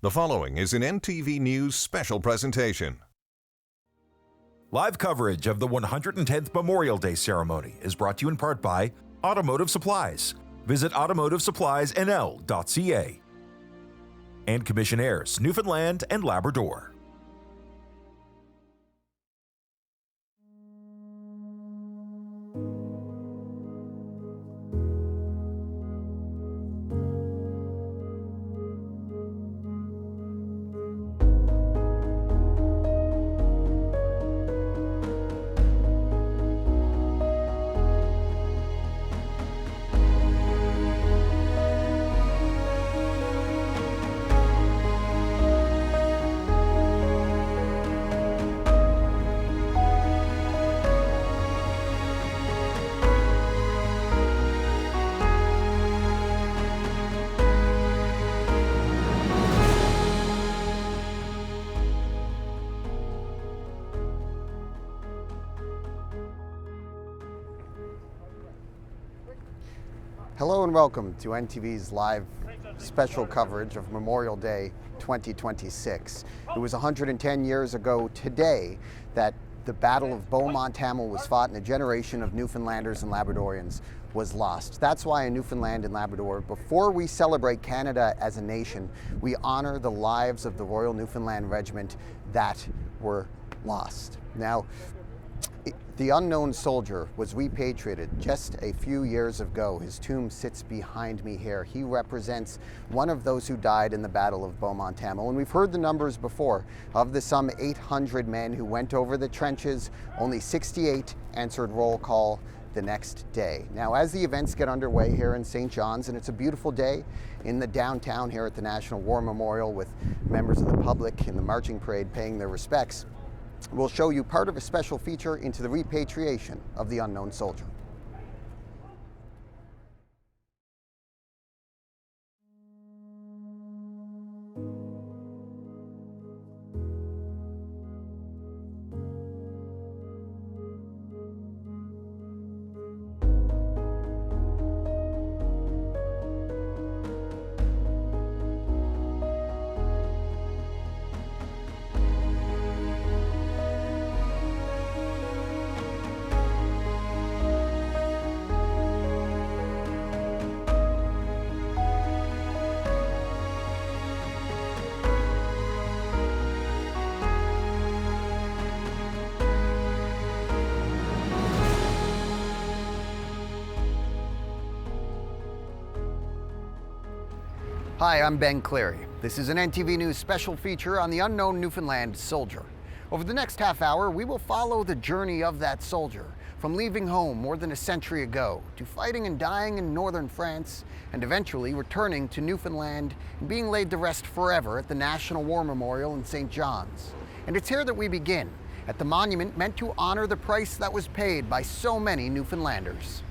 The following is an NTV News special presentation. Live coverage of the 110th Memorial Day ceremony is brought to you in part by Automotive Supplies. Visit automotivesuppliesnl.ca. And Commissionaires, Newfoundland and Labrador. Hello and welcome to NTV's live special coverage of Memorial Day 2026. It was 110 years ago today that the Battle of Beaumont Hamel was fought and a generation of Newfoundlanders and Labradorians was lost. That's why in Newfoundland and Labrador, before we celebrate Canada as a nation, we honor the lives of the Royal Newfoundland Regiment that were lost. Now, the unknown soldier was repatriated just a few years ago. His tomb sits behind me here. He represents one of those who died in the Battle of Beaumont Hamel. And we've heard the numbers before. Of the some 800 men who went over the trenches, only 68 answered roll call the next day. Now, as the events get underway here in St. John's, and it's a beautiful day in the downtown here at the National War Memorial with members of the public in the marching parade paying their respects, we'll show you part of a special feature into the repatriation of the unknown soldier. Hi, I'm Ben Cleary. This is an NTV News special feature on the unknown Newfoundland soldier. Over the next half hour, we will follow the journey of that soldier, from leaving home more than a century ago, to fighting and dying in northern France, and eventually returning to Newfoundland and being laid to rest forever at the National War Memorial in St. John's. And it's here that we begin, at the monument meant to honor the price that was paid by so many Newfoundlanders.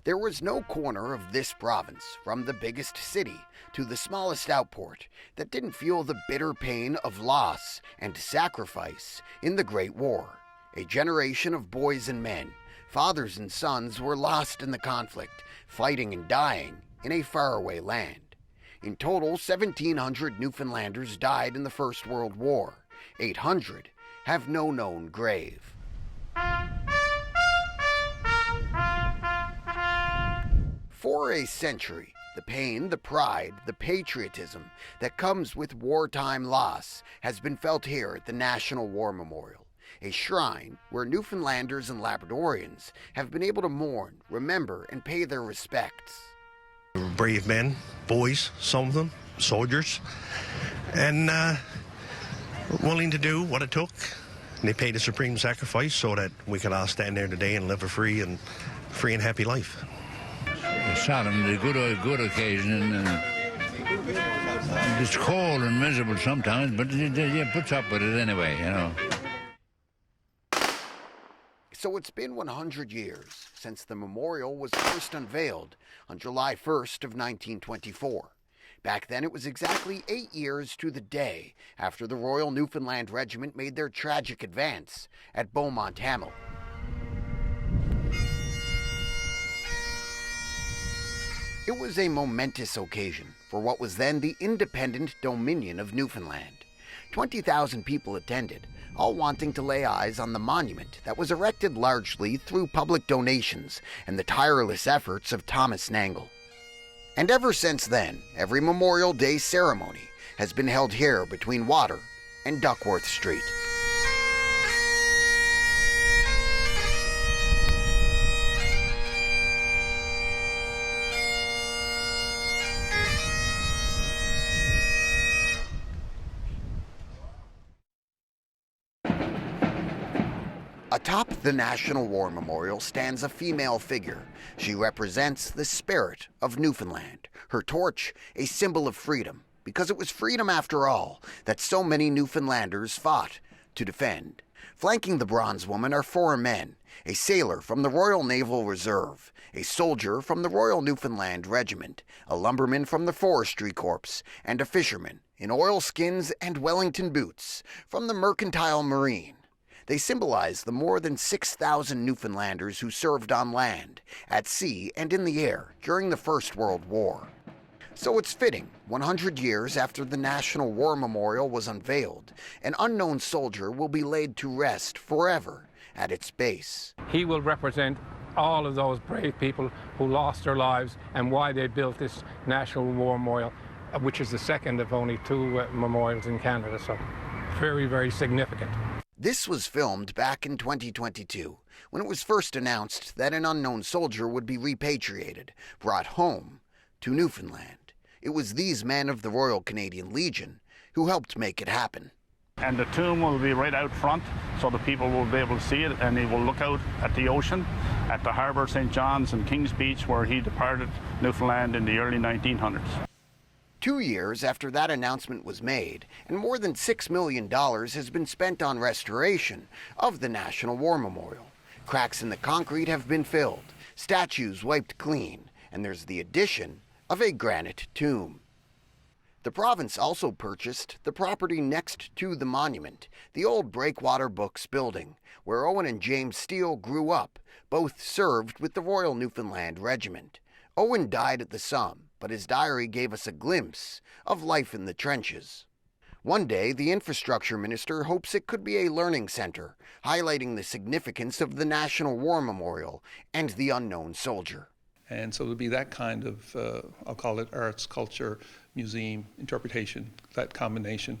There was no corner of this province, from the biggest city to the smallest outport, that didn't feel the bitter pain of loss and sacrifice in the Great War. A generation of boys and men, fathers and sons, were lost in the conflict, fighting and dying in a faraway land. In total, 1,700 Newfoundlanders died in the First World War. 800 have no known grave. For a century, the pain, the pride, the patriotism that comes with wartime loss has been felt here at the National War Memorial, a shrine where Newfoundlanders and Labradorians have been able to mourn, remember, and pay their respects. Brave men, boys, some of them, soldiers, and willing to do what it took. And they paid a supreme sacrifice so that we could all stand there today and live a free and happy life. Solemn, a good occasion, and it's cold and miserable sometimes, but you puts up with it anyway, you know. So it's been 100 years since the memorial was first unveiled on July 1st of 1924. Back then it was exactly 8 years to the day after the Royal Newfoundland Regiment made their tragic advance at Beaumont Hamel. It was a momentous occasion for what was then the independent Dominion of Newfoundland. 20,000 people attended, all wanting to lay eyes on the monument that was erected largely through public donations and the tireless efforts of Thomas Nangle. And ever since then, every Memorial Day ceremony has been held here between Water and Duckworth Street. Atop the National War Memorial stands a female figure. She represents the spirit of Newfoundland. Her torch, a symbol of freedom, because it was freedom after all that so many Newfoundlanders fought to defend. Flanking the bronze woman are 4 men, a sailor from the Royal Naval Reserve, a soldier from the Royal Newfoundland Regiment, a lumberman from the Forestry Corps, and a fisherman in oilskins and Wellington boots from the Mercantile Marine. They symbolize the more than 6,000 Newfoundlanders who served on land, at sea, and in the air during the First World War. So it's fitting, 100 years after the National War Memorial was unveiled, an unknown soldier will be laid to rest forever at its base. He will represent all of those brave people who lost their lives and why they built this National War Memorial, which is the second of only 2 memorials in Canada, so very, very significant. This was filmed back in 2022, when it was first announced that an unknown soldier would be repatriated, brought home to Newfoundland. It was these men of the Royal Canadian Legion who helped make it happen. And the tomb will be right out front, so the people will be able to see it, and they will look out at the ocean, at the harbour, St. John's and King's Beach, where he departed Newfoundland in the early 1900s. 2 years after that announcement was made, and more than $6 million has been spent on restoration of the National War Memorial. Cracks in the concrete have been filled, statues wiped clean, and there's the addition of a granite tomb. The province also purchased the property next to the monument, the old Breakwater Books building, where Owen and James Steele grew up. Both served with the Royal Newfoundland Regiment. Owen died at the Somme, but his diary gave us a glimpse of life in the trenches. One day, the infrastructure minister hopes it could be a learning center, highlighting the significance of the National War Memorial and the unknown soldier. And so it would be that kind of, I'll call it arts, culture, museum, interpretation, that combination.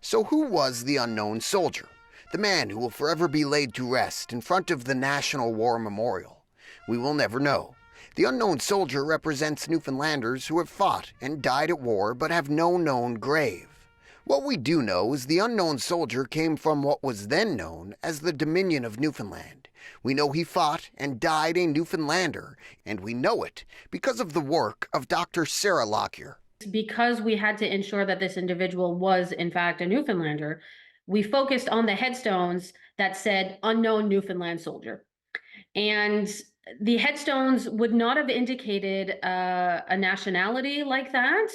So who was the unknown soldier? The man who will forever be laid to rest in front of the National War Memorial? We will never know. The unknown soldier represents Newfoundlanders who have fought and died at war but have no known grave. What we do know is the unknown soldier came from what was then known as the Dominion of Newfoundland. We know he fought and died a Newfoundlander, and we know it because of the work of Dr. Sarah Lockyer. Because we had to ensure that this individual was, in fact, a Newfoundlander, we focused on the headstones that said unknown Newfoundland soldier. And the headstones would not have indicated a nationality like that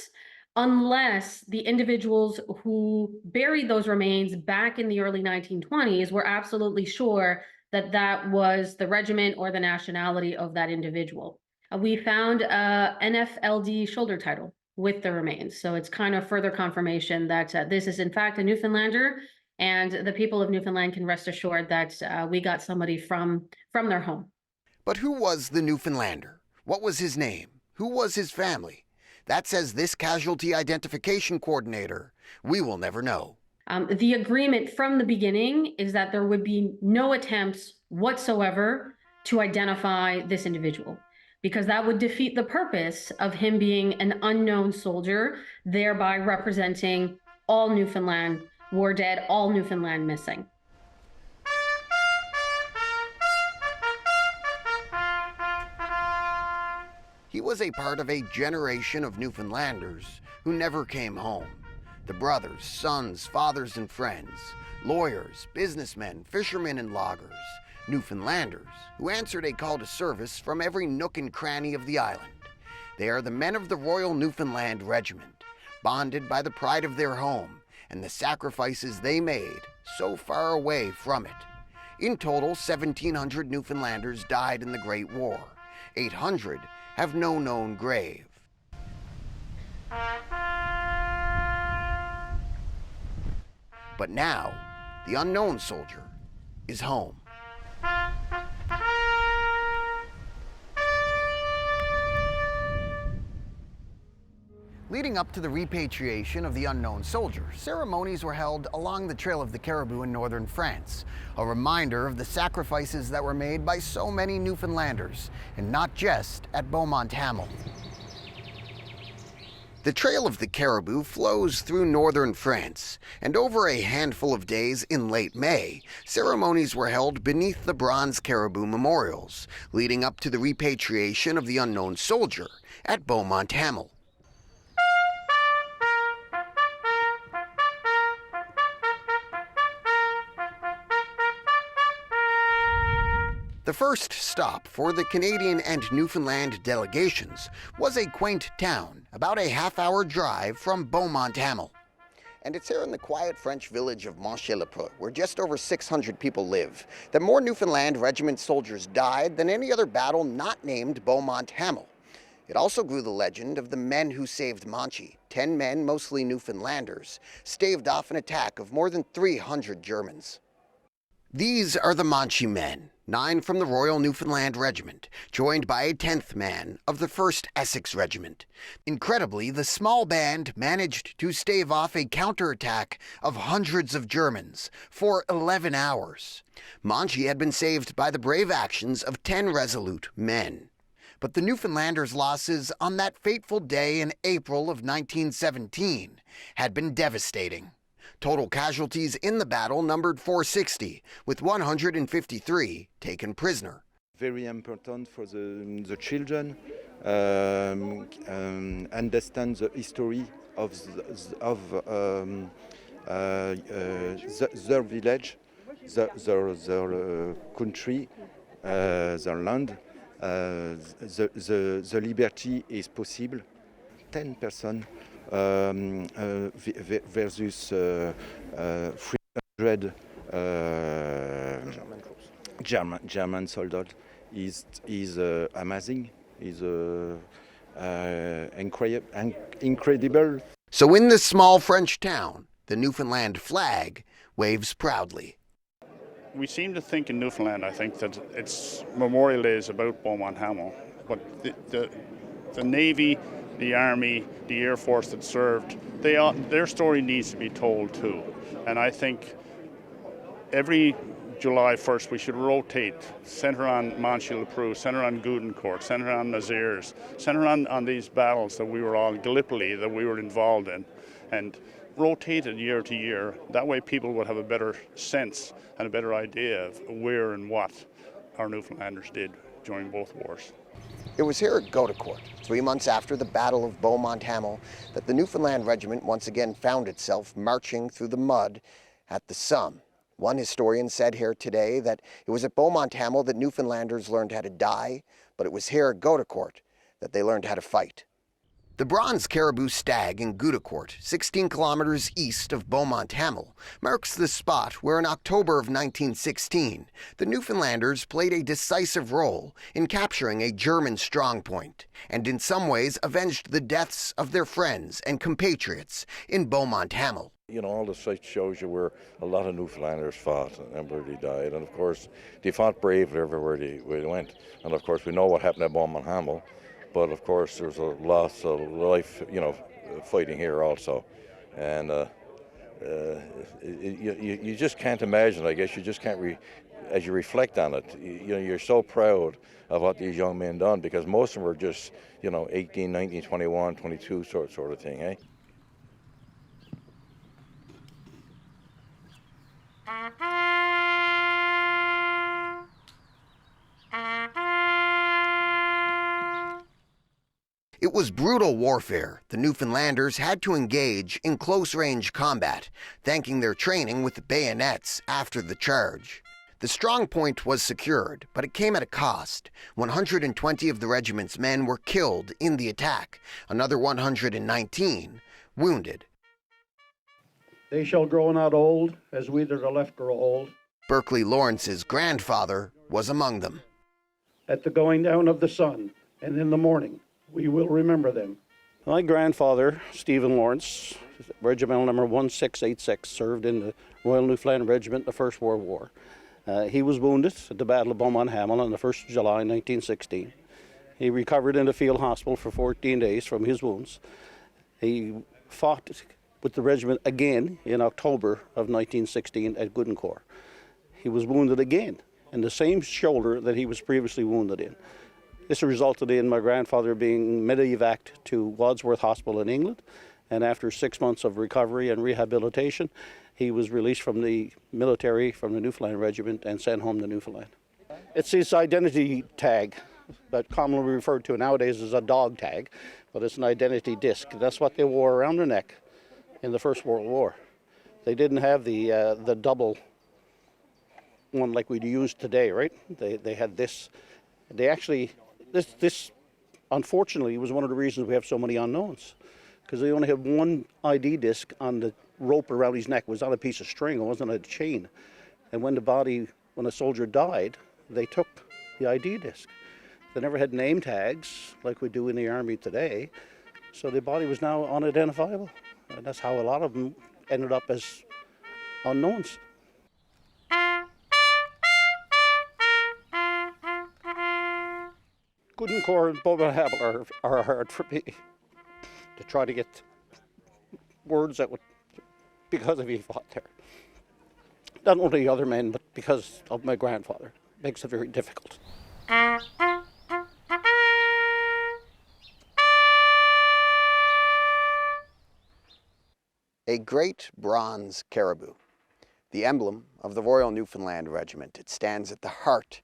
unless the individuals who buried those remains back in the early 1920s were absolutely sure that that was the regiment or the nationality of that individual. We found a NFLD shoulder title with the remains. So it's kind of further confirmation that this is in fact a Newfoundlander, and the people of Newfoundland can rest assured that we got somebody from their home. But who was the Newfoundlander? What was his name? Who was his family? That says this casualty identification coordinator. We will never know. The agreement from the beginning is that there would be no attempts whatsoever to identify this individual, because that would defeat the purpose of him being an unknown soldier, thereby representing all Newfoundland war dead, all Newfoundland missing. He was a part of a generation of Newfoundlanders who never came home. The brothers, sons, fathers, and friends, lawyers, businessmen, fishermen, and loggers, Newfoundlanders who answered a call to service from every nook and cranny of the island. They are the men of the Royal Newfoundland Regiment, bonded by the pride of their home and the sacrifices they made so far away from it. In total, 1,700 Newfoundlanders died in the Great War. 800 have no known grave. But now, the unknown soldier is home. Leading up to the repatriation of the unknown soldier, ceremonies were held along the Trail of the Caribou in northern France, a reminder of the sacrifices that were made by so many Newfoundlanders, and not just at Beaumont-Hamel. The Trail of the Caribou flows through northern France, and over a handful of days in late May, ceremonies were held beneath the bronze caribou memorials, leading up to the repatriation of the unknown soldier at Beaumont-Hamel. The first stop for the Canadian and Newfoundland delegations was a quaint town about a half-hour drive from Beaumont-Hamel. And it's here in the quiet French village of Monchy-le-Preux, where just over 600 people live, that more Newfoundland Regiment soldiers died than any other battle not named Beaumont-Hamel. It also grew the legend of the men who saved Monchy. 10 men, mostly Newfoundlanders, staved off an attack of more than 300 Germans. These are the Monchy men, 9 from the Royal Newfoundland Regiment, joined by a 10th man of the 1st Essex Regiment. Incredibly, the small band managed to stave off a counterattack of hundreds of Germans for 11 hours. Monchy had been saved by the brave actions of 10 resolute men. But the Newfoundlanders' losses on that fateful day in April of 1917 had been devastating. Total casualties in the battle numbered 460, with 153 taken prisoner. Very important for the children understand the history of their village, their country, their land. The liberty is possible. 10 persons versus 300 German soldiers is amazing, is incredible. So in this small French town, the Newfoundland flag waves proudly. We seem to think in Newfoundland, I think, that it's Memorial Day is about Beaumont-Hamel, but the Navy, the Army, the Air Force that served, their story needs to be told too. And I think every July 1st we should rotate, center on Monchy-le-Preux, center on Goudencourt, center on Nazirs, center on these battles that we were all, Gallipoli, that we were involved in, and rotate it year to year. That way people would have a better sense and a better idea of where and what our Newfoundlanders did during both wars. It was here at Goudencourt, 3 months after the Battle of Beaumont-Hamel, that the Newfoundland Regiment once again found itself marching through the mud at the Somme. One historian said here today that it was at Beaumont-Hamel that Newfoundlanders learned how to die, but it was here at Goudencourt that they learned how to fight. The bronze caribou stag in Goudencourt, 16 kilometers east of Beaumont-Hamel, marks the spot where in October of 1916, the Newfoundlanders played a decisive role in capturing a German strongpoint, and in some ways avenged the deaths of their friends and compatriots in Beaumont-Hamel. You know, all the sites shows you where a lot of Newfoundlanders fought and where they died. And of course, they fought bravely everywhere they went. And of course, we know what happened at Beaumont-Hamel. But of course, there's a loss of life, you know, fighting here also. And you just can't imagine, I guess, you just can't, as you reflect on it, you know, you're so proud of what these young men done, because most of them were just, you know, 18, 19, 21, 22 sort of thing, eh? It was brutal warfare. The Newfoundlanders had to engage in close-range combat, thanking their training with bayonets after the charge. The strong point was secured, but it came at a cost. 120 of the regiment's men were killed in the attack, another 119 wounded. They shall grow not old, as we that are left grow old. Berkeley Lawrence's grandfather was among them. At the going down of the sun, and in the morning, we will remember them. My grandfather, Stephen Lawrence, regimental number 1686, served in the Royal Newfoundland Regiment in the First World War. He was wounded at the Battle of Beaumont Hamel on the 1st of July 1916. He recovered in a field hospital for 14 days from his wounds. He fought with the regiment again in October of 1916 at Goodencourt. He was wounded again in the same shoulder that he was previously wounded in. This resulted in my grandfather being medevaced to Wadsworth Hospital in England, and after 6 months of recovery and rehabilitation, he was released from the military, from the Newfoundland Regiment, and sent home to Newfoundland. It's his identity tag, but commonly referred to nowadays as a dog tag, but it's an identity disc. That's what they wore around their neck in the First World War. They didn't have the double one like we'd use today, right? They had this. They actually, this unfortunately was one of the reasons we have so many unknowns, because they only have one ID disc on the rope around his neck. It was on a piece of string, it wasn't a chain. And when a soldier died, they took the ID disc. They never had name tags like we do in the Army today, so the body was now unidentifiable. And that's how a lot of them ended up as unknowns. Goodencourt and Beaumont Hamel are hard for me to try to get words that would, because of he fought there. Not only other men, but because of my grandfather. It makes it very difficult. A great bronze caribou, the emblem of the Royal Newfoundland Regiment. It stands at the heart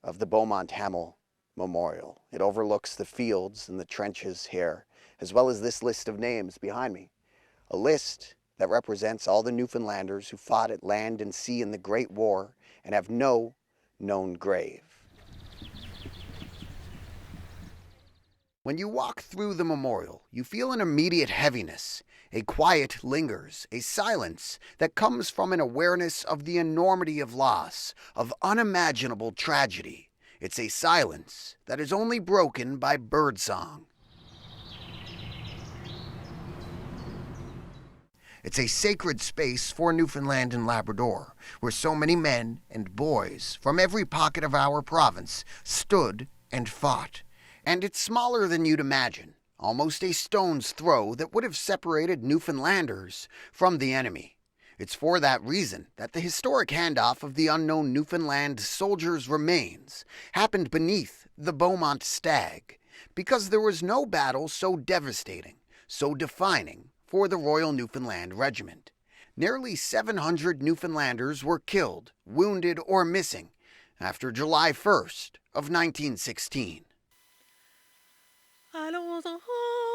of the Beaumont Hamel Memorial. It overlooks the fields and the trenches here, as well as this list of names behind me. A list that represents all the Newfoundlanders who fought at land and sea in the Great War and have no known grave. When you walk through the memorial, you feel an immediate heaviness. A quiet lingers, a silence that comes from an awareness of the enormity of loss, of unimaginable tragedy. It's a silence that is only broken by birdsong. It's a sacred space for Newfoundland and Labrador, where so many men and boys from every pocket of our province stood and fought. And it's smaller than you'd imagine, almost a stone's throw that would have separated Newfoundlanders from the enemy. It's for that reason that the historic handoff of the unknown Newfoundland soldiers' remains happened beneath the Beaumont Stag, because there was no battle so devastating, so defining for the Royal Newfoundland Regiment. Nearly 700 Newfoundlanders were killed, wounded, or missing after July 1st of 1916. Allons en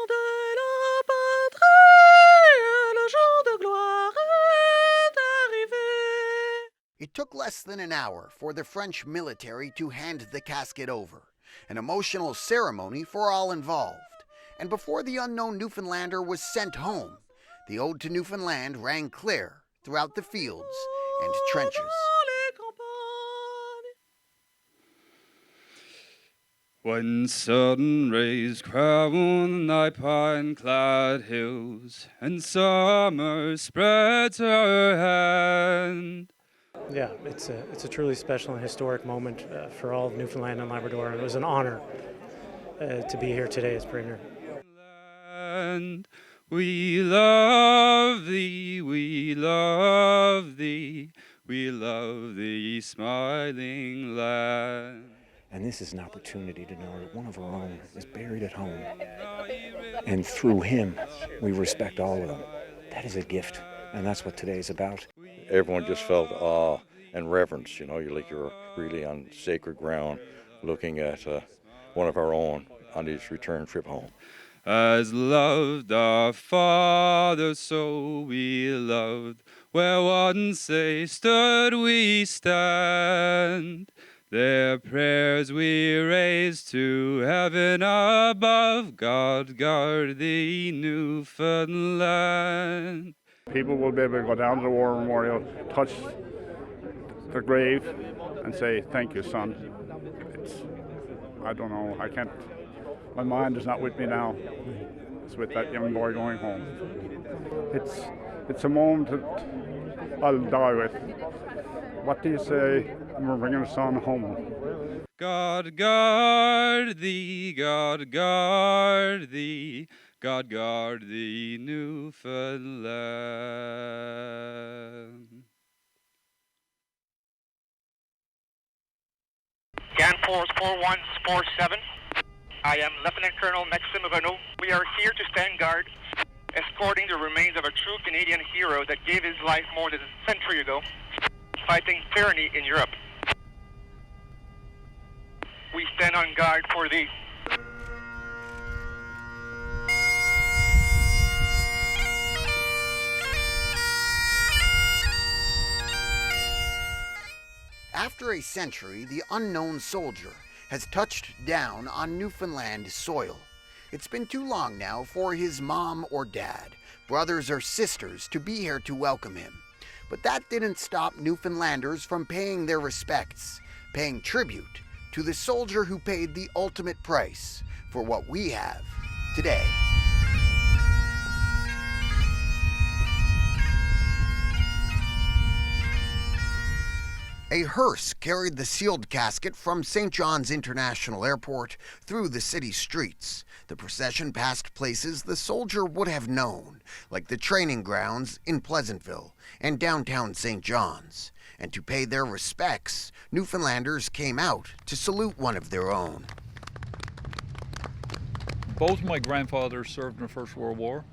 de la patrie, le jour de gloire est arrivé. It took less than an hour for the French military to hand the casket over, an emotional ceremony for all involved. And before the unknown Newfoundlander was sent home, the ode to Newfoundland rang clear throughout the fields and trenches. When sun rays crown thy pine-clad hills, and summer spreads her hand. Yeah, it's a truly special and historic moment for all of Newfoundland and Labrador, and it was an honor to be here today as Premier. We love thee, we love thee, we love thee, smiling land. And this is an opportunity to know that one of our own is buried at home. And through him, we respect all of them. That is a gift, and that's what today is about. Everyone just felt awe and reverence, you know, you're really on sacred ground looking at one of our own on his return trip home. As loved our Father, so we loved, where once they stood we stand. Their prayers we raise to heaven above, God guard thee, Newfoundland. people will be able to go down to the War Memorial, touch the grave, and say, "Thank you, son." I don't know. I can't. My mind is not with me now. It's with that young boy going home. It's a moment that I'll die with. What do you say when we're bringing a son home? God guard thee, God guard thee, God guard thee, Newfoundland. Can Force 4147. I am Lieutenant Colonel Maxime Renault. We are here to stand guard, escorting the remains of a true Canadian hero that gave his life more than a century ago, fighting tyranny in Europe. We stand on guard for thee. After a century, the unknown soldier has touched down on Newfoundland soil. It's been too long now for his mom or dad, brothers or sisters to be here to welcome him. But that didn't stop Newfoundlanders from paying their respects, paying tribute to the soldier who paid the ultimate price for what we have today. A hearse carried the sealed casket from St. John's International Airport through the city streets. The procession passed places the soldier would have known, like the training grounds in Pleasantville and downtown St. John's. And to pay their respects, Newfoundlanders came out to salute one of their own. Both my grandfathers served in the First World War,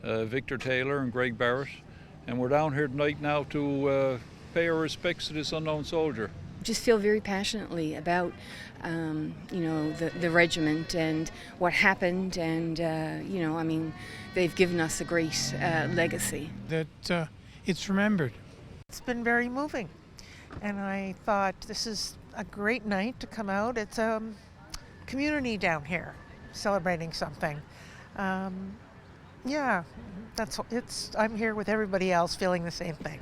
Victor Taylor and Greg Barrett, and we're down here tonight now to pay our respects to this unknown soldier. Just feel very passionately about, the regiment and what happened, and they've given us a great legacy. That it's remembered. It's been very moving, and I thought this is a great night to come out. It's a community down here celebrating something. I'm here with everybody else feeling the same thing.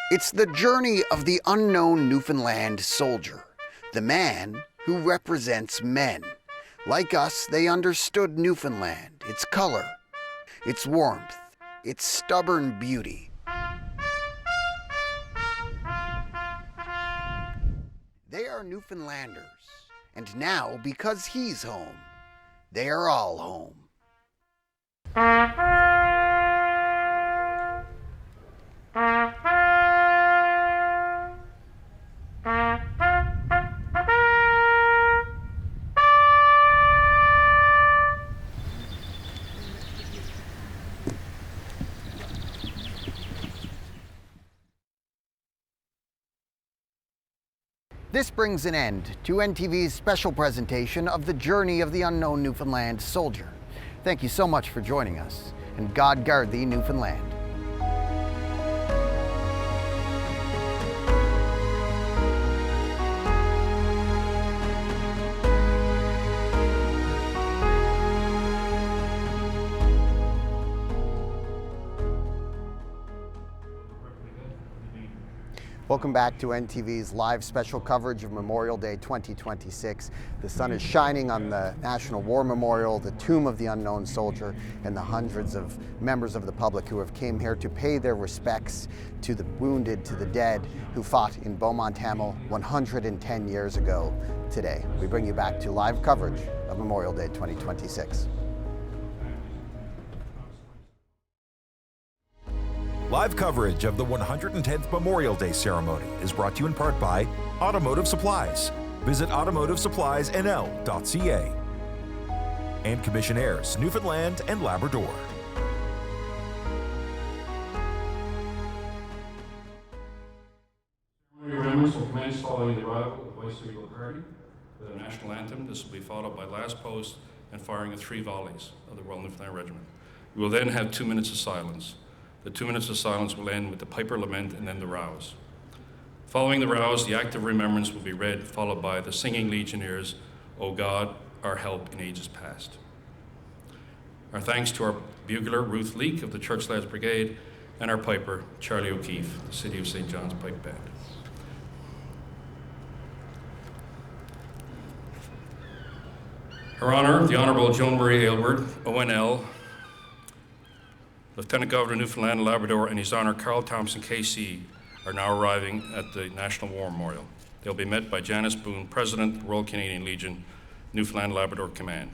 It's the journey of the unknown Newfoundland soldier, the man who represents men. Like us, they understood Newfoundland, its color, its warmth, its stubborn beauty. They are Newfoundlanders, and now, because he's home, they are all home. This brings an end to NTV's special presentation of the journey of the unknown Newfoundland soldier. Thank you so much for joining us, and God guard thee, Newfoundland. Welcome back to NTV's live special coverage of Memorial Day 2026. The sun is shining on the National War Memorial, the tomb of the unknown soldier, and the hundreds of members of the public who have came here to pay their respects to the wounded, to the dead, who fought in Beaumont Hamel 110 years ago today. We bring you back to live coverage of Memorial Day 2026. Live coverage of the 110th Memorial Day ceremony is brought to you in part by Automotive Supplies. Visit automotivesuppliesnl.ca. And Commissionaires, Newfoundland and Labrador. Reynolds will commence following the arrival of Vice Regal Party with a national anthem. This will be followed by last post and firing of 3 volleys of the Royal Newfoundland Regiment. We will then have 2 minutes of silence. The 2 minutes of silence will end with the Piper Lament and then the rouse. Following the rouse, the act of remembrance will be read, followed by the singing Legionnaires, O God, our help in ages past. Our thanks to our bugler, Ruth Leake of the Church Lads Brigade, and our piper, Charlie O'Keefe, the City of St. John's Pipe Band. Her Honor, the Honourable Joan Marie Aylward, ONL, Lieutenant Governor of Newfoundland and Labrador, and His Honour Carl Thompson, KC, are now arriving at the National War Memorial. They'll be met by Janice Boone, President, Royal Canadian Legion, Newfoundland and Labrador Command.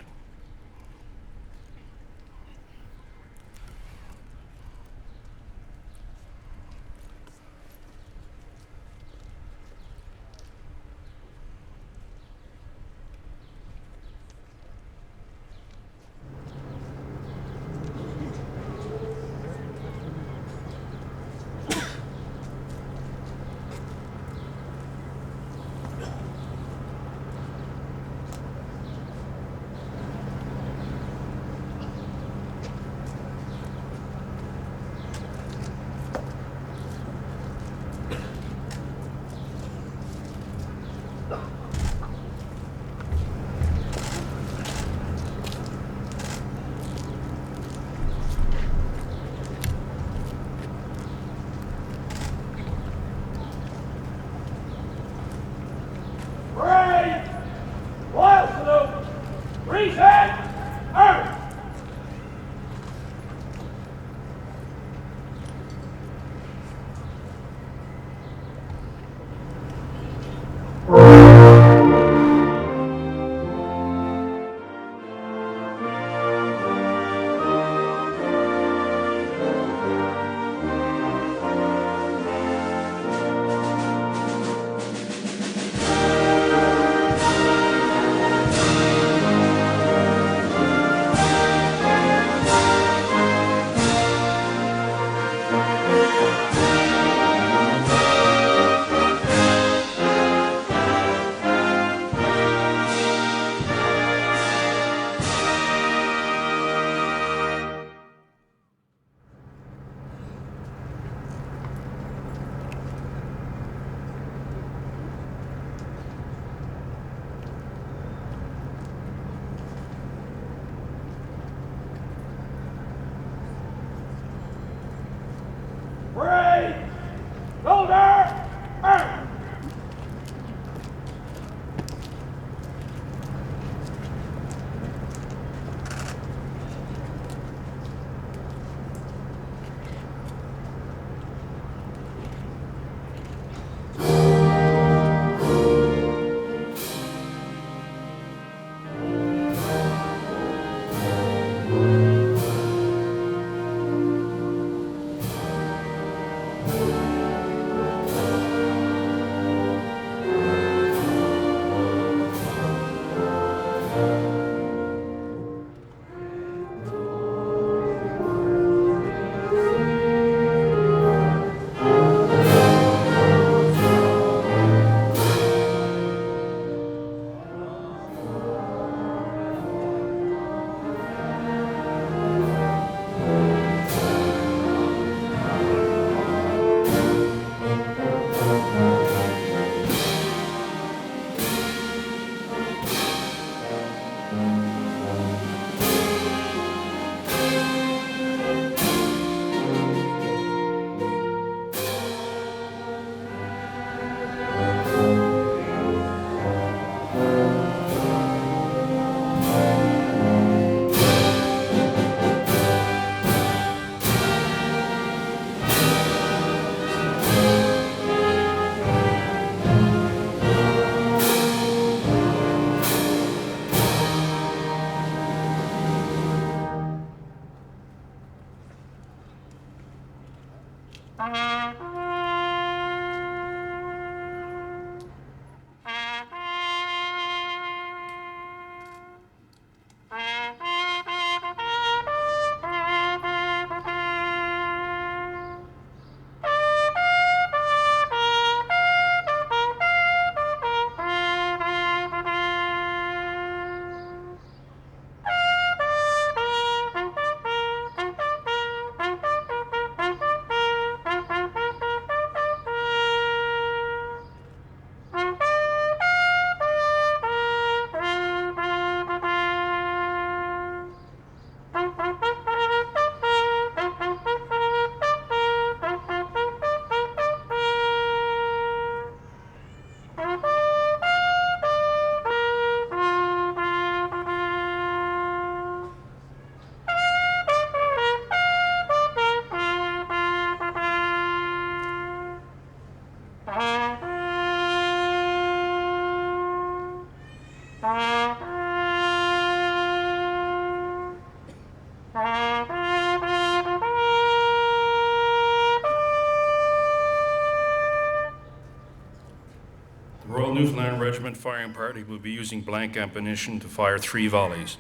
The Royal Newfoundland Regiment firing party will be using blank ammunition to fire 3 volleys.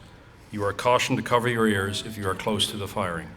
You are cautioned to cover your ears if you are close to the firing.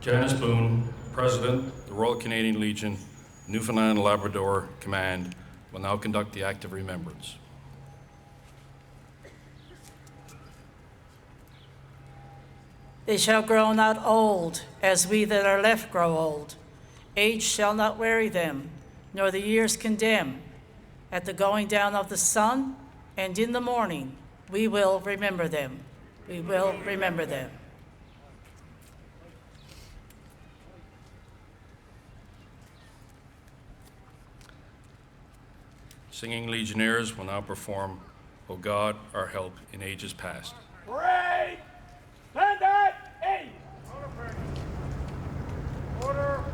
Janice Boone, President, the Royal Canadian Legion, Newfoundland and Labrador Command, will now conduct the act of remembrance. They shall grow not old, as we that are left grow old. Age shall not weary them, nor the years condemn. At the going down of the sun, and in the morning, we will remember them. We will remember them. Singing Legionnaires will now perform O God, Our Help in Ages Past. Parade! Stand at 8! Order!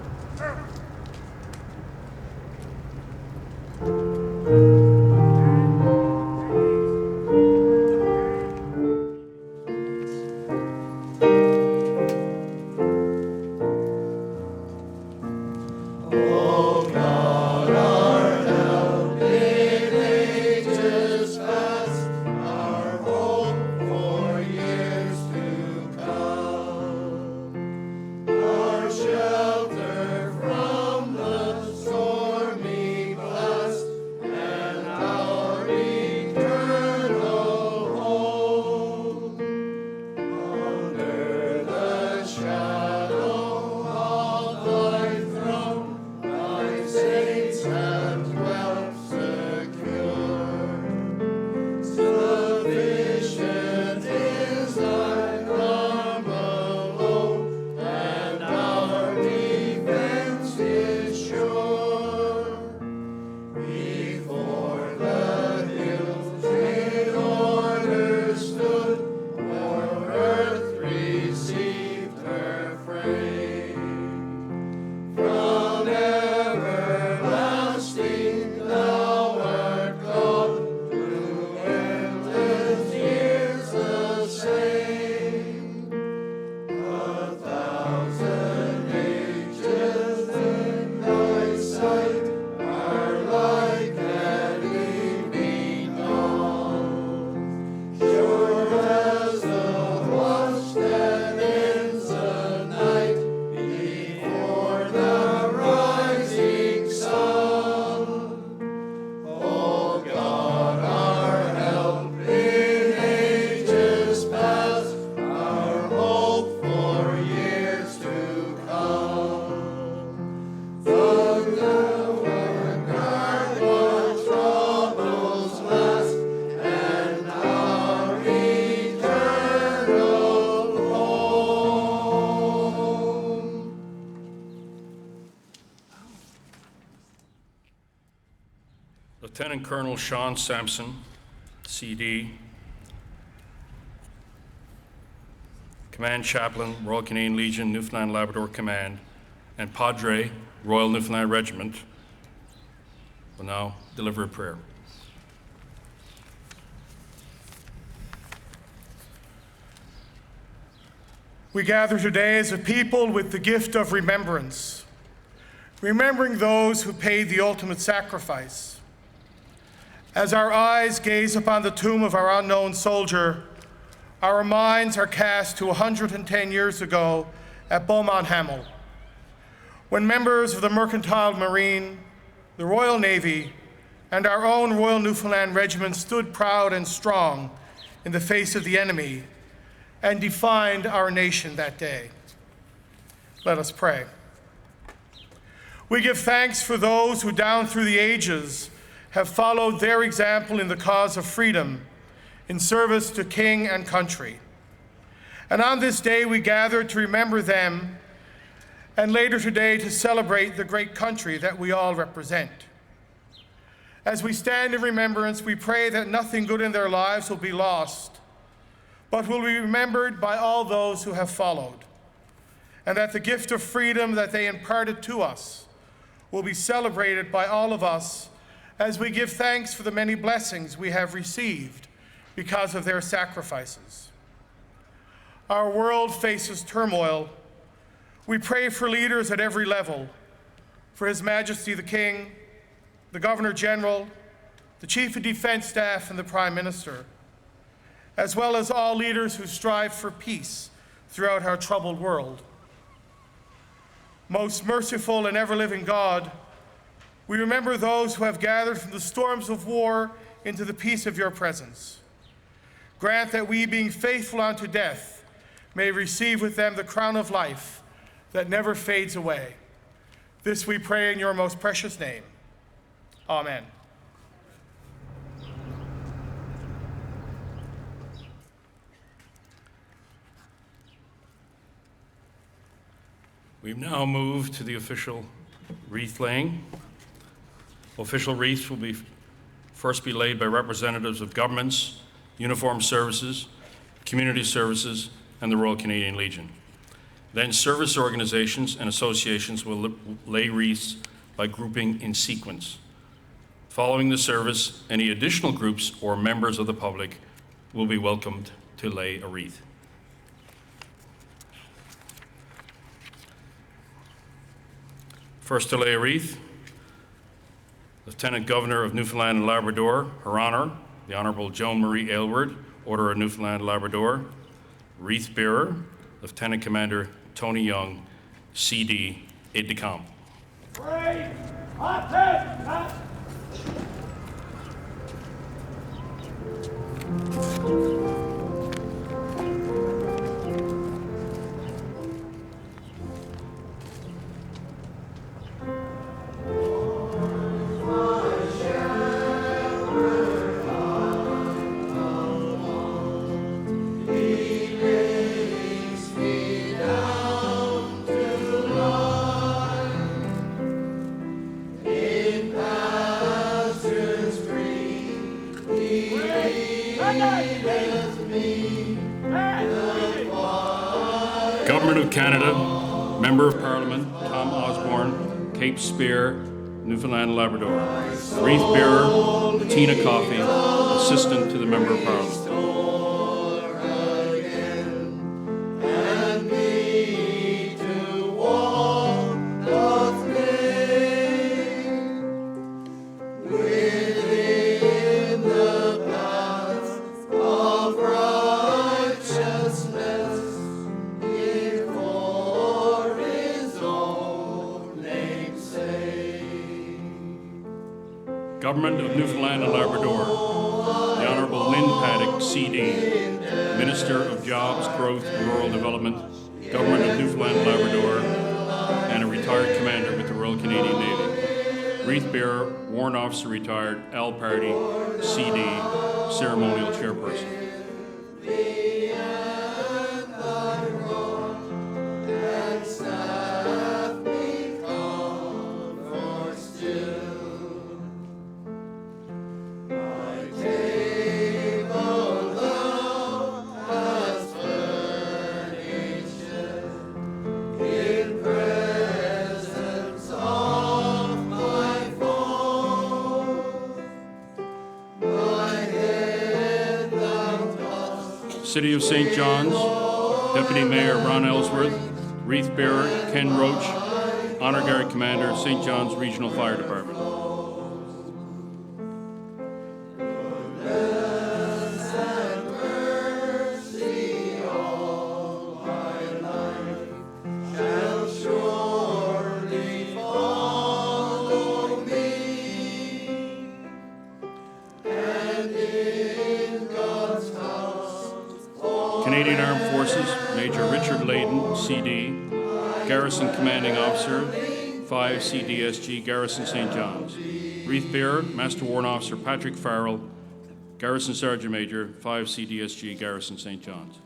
Lieutenant Colonel Sean Sampson, CD, Command Chaplain, Royal Canadian Legion, Newfoundland and Labrador Command, and Padre, Royal Newfoundland Regiment, will now deliver a prayer. We gather today as a people with the gift of remembrance, remembering those who paid the ultimate sacrifice. As our eyes gaze upon the tomb of our unknown soldier, our minds are cast to 110 years ago at Beaumont Hamel, when members of the Mercantile Marine, the Royal Navy, and our own Royal Newfoundland Regiment stood proud and strong in the face of the enemy and defined our nation that day. Let us pray. We give thanks for those who down through the ages have followed their example in the cause of freedom, in service to king and country. And on this day we gather to remember them, and later today to celebrate the great country that we all represent. As we stand in remembrance, we pray that nothing good in their lives will be lost, but will be remembered by all those who have followed, and that the gift of freedom that they imparted to us will be celebrated by all of us as we give thanks for the many blessings we have received because of their sacrifices. Our world faces turmoil. We pray for leaders at every level, for His Majesty the King, the Governor General, the Chief of Defense Staff, and the Prime Minister, as well as all leaders who strive for peace throughout our troubled world. Most merciful and ever-living God, we remember those who have gathered from the storms of war into the peace of your presence. Grant that we, being faithful unto death, may receive with them the crown of life that never fades away. This we pray in your most precious name. Amen. We've now moved to the official wreath laying. Official wreaths will first be laid by representatives of governments, uniformed services, community services, and the Royal Canadian Legion. Then service organizations and associations will lay wreaths by grouping in sequence. Following the service, any additional groups or members of the public will be welcomed to lay a wreath. First to lay a wreath, Lieutenant Governor of Newfoundland and Labrador, Her Honour, the Honourable Joan Marie Aylward, Order of Newfoundland and Labrador. Wreath bearer, Lieutenant Commander Tony Young, CD, aide-de-camp. Government of Canada, Member of Parliament Tom Osborne, Cape Spear, Newfoundland and Labrador. Wreath bearer Tina Coffey, Assistant to the Member of Parliament. Government of Newfoundland and Labrador, the Honourable Lynn Paddock, CD, Minister of Jobs, Growth and Rural Development, Government of Newfoundland and Labrador, and a retired commander with the Royal Canadian Navy. Wreath bearer, Warrant Officer retired, Al Party, CD, Ceremonial Chairperson. City of St. John's, Deputy Mayor Ron Ellsworth, Wreath Bearer Ken Roach, Honor Guard Commander, St. John's Regional Fire Department. Canadian Armed Forces, Major Richard Layden, CD, Garrison Commanding Officer, 5 CDSG, Garrison St. John's. Wreath Bearer, Master Warrant Officer Patrick Farrell, Garrison Sergeant Major, 5 CDSG, Garrison St. John's.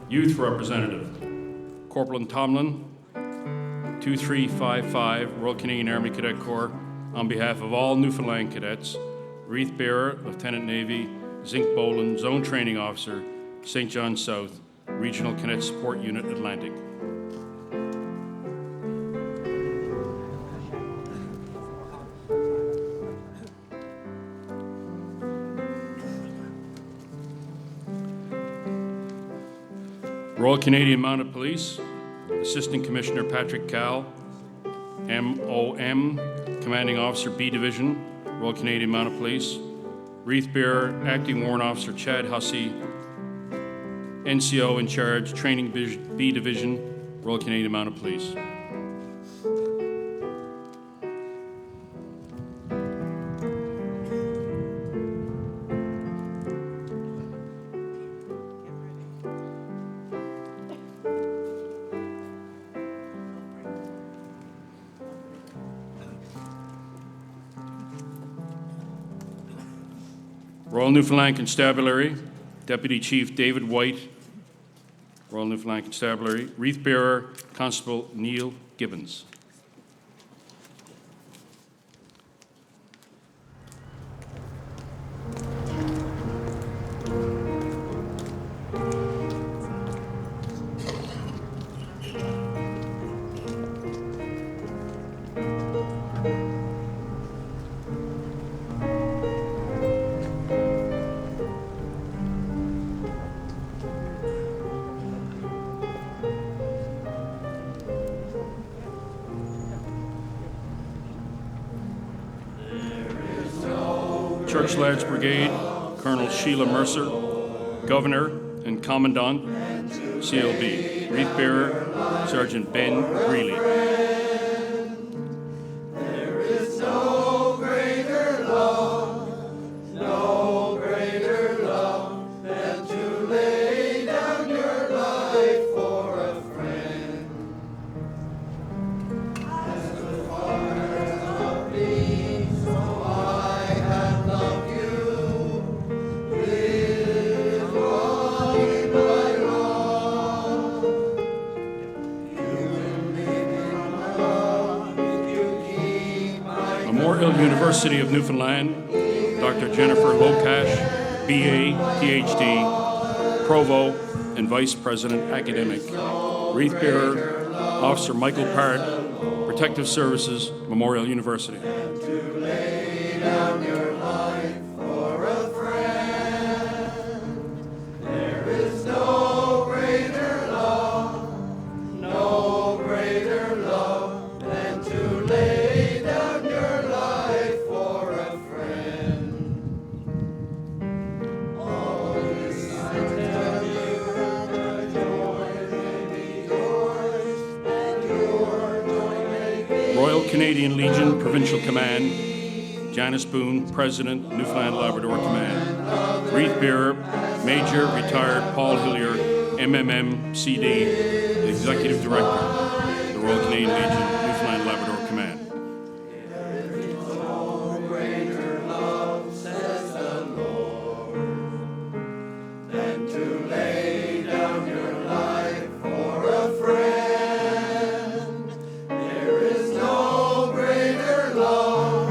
Youth Representative, Corporal Tomlin, 2355, Royal Canadian Army Cadet Corps, on behalf of all Newfoundland cadets. Wreath Bearer, Lieutenant Navy Zink Boland, Zone Training Officer, St. John South, Regional Cadet Support Unit, Atlantic. Royal Canadian Mounted Police, Assistant Commissioner Patrick Cal, MOM, Commanding Officer B Division, Royal Canadian Mounted Police, Wreath Bearer, Acting Warrant Officer Chad Hussey, NCO in charge, Training B Division, Royal Canadian Mounted Police. Royal Newfoundland Constabulary, Deputy Chief David White, Royal Newfoundland Constabulary, Wreath Bearer, Constable Neil Gibbons. Church Lads Brigade, Colonel Sheila Mercer, Governor and Commandant, CLB. Wreath Bearer, Sergeant Ben Greeley. There is no greater love than to lay down your life for a friend. As the Father loved me, so I have loved you. Live on in my love. You will live in my love if you keep my Memorial University of Newfoundland, Dr. Jennifer Lokash, BA, PhD, Provo, and Vice President Academic. Wreath Bearer, Officer Michael Part, Protective Services, Memorial University. to lay down your life for a friend. There is no greater love than to lay down your life for a friend. All this I tell you, the joy may be yours, and your joy may be. Royal Canadian Legion Provincial Command, Janice Boone, President, Newfoundland and Labrador Command. Wreath Bearer, Major Retired Paul Hillier, MMM CD, Executive Director, the Royal Canadian Legion, Newfoundland and Labrador Command. No greater love, says the Lord, than to lay down your life for a friend. There is no greater love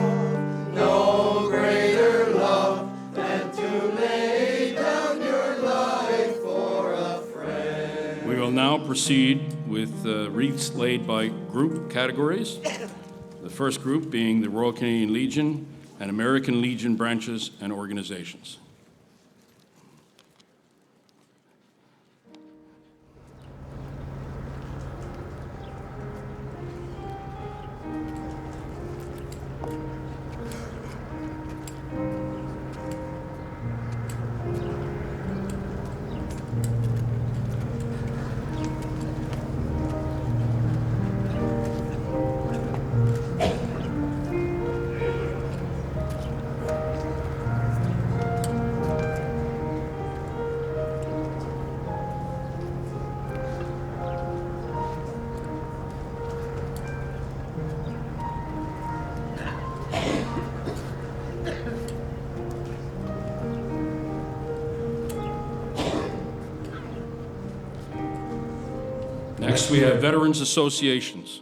than to lay down your life for a friend. We will now proceed with wreaths laid by group categories. The first group being the Royal Canadian Legion and American Legion branches and organizations. Next, we have Veterans Associations.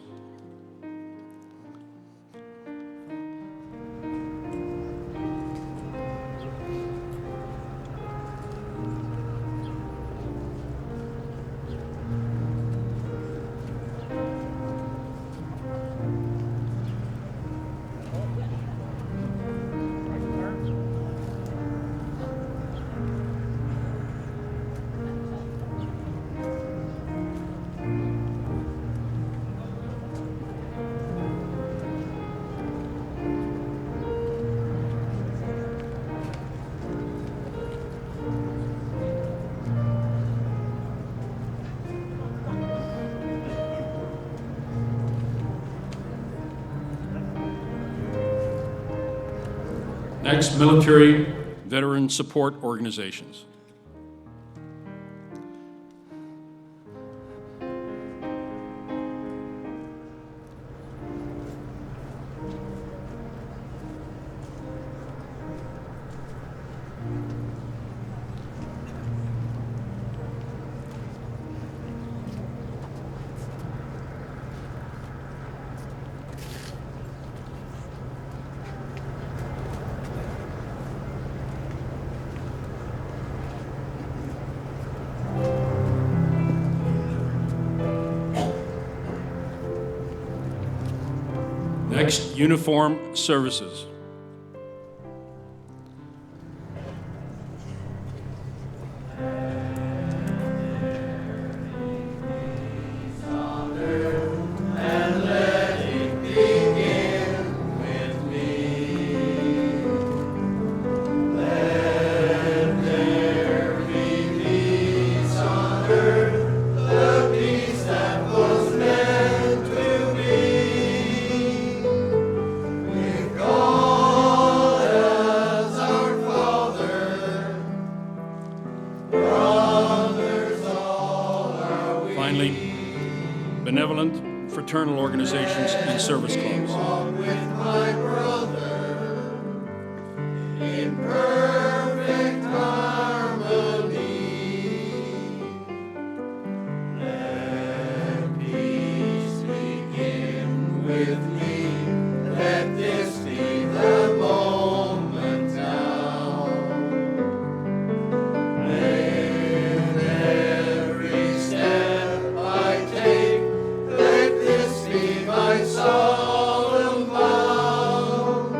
Next, military veteran support organizations. Next, uniform services. Finally, benevolent fraternal organizations and service clubs. With my brother in perfect harmony. Let peace begin with me. Let this be the moment now. With every step I take, let this be my solemn vow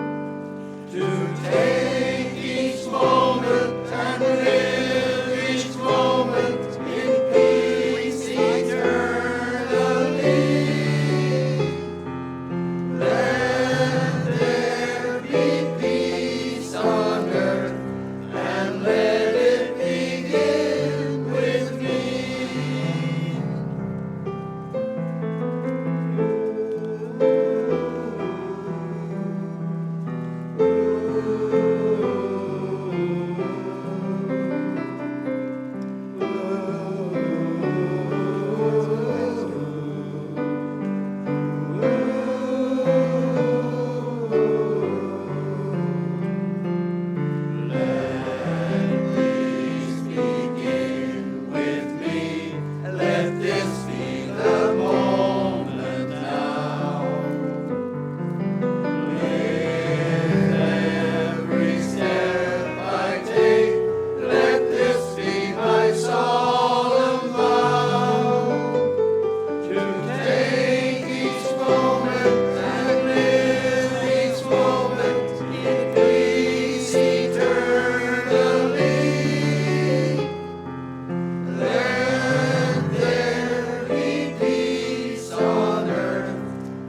to take each moment and live each moment in peace eternally. Let there be peace on earth, and let it begin with me. Begin with me. Let this be the moment now. With every step I take, let this be my solemn vow to take each moment and live each moment in peace eternally. Let there be peace on earth,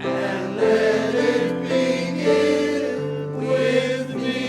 and let it begin with me.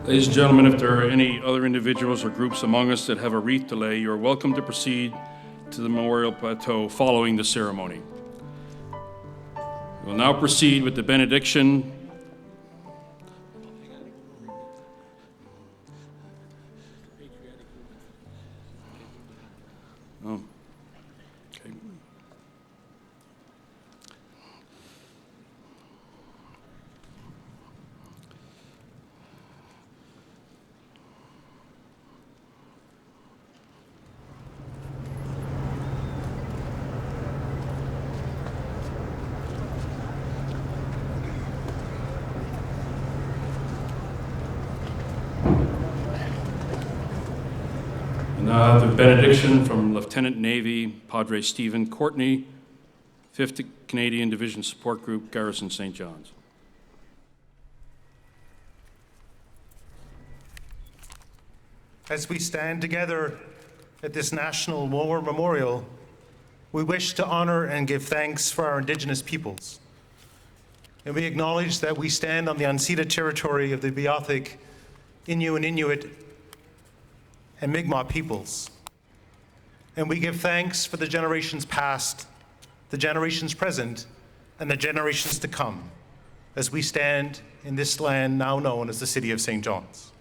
Ladies and gentlemen, if there are any other individuals or groups among us that have a wreath to lay, you're welcome to proceed to the memorial plateau following the ceremony. We will now proceed with the benediction. Oh. Okay. And now the benediction from Lieutenant Navy Padre Stephen Courtney, 5th Canadian Division Support Group, Garrison St. John's. As we stand together at this National War Memorial, we wish to honor and give thanks for our Indigenous peoples. And we acknowledge that we stand on the unceded territory of the Beothuk, Innu and Inuit, and Mi'kmaq peoples. And we give thanks for the generations past, the generations present, and the generations to come, as we stand in this land now known as the City of St. John's.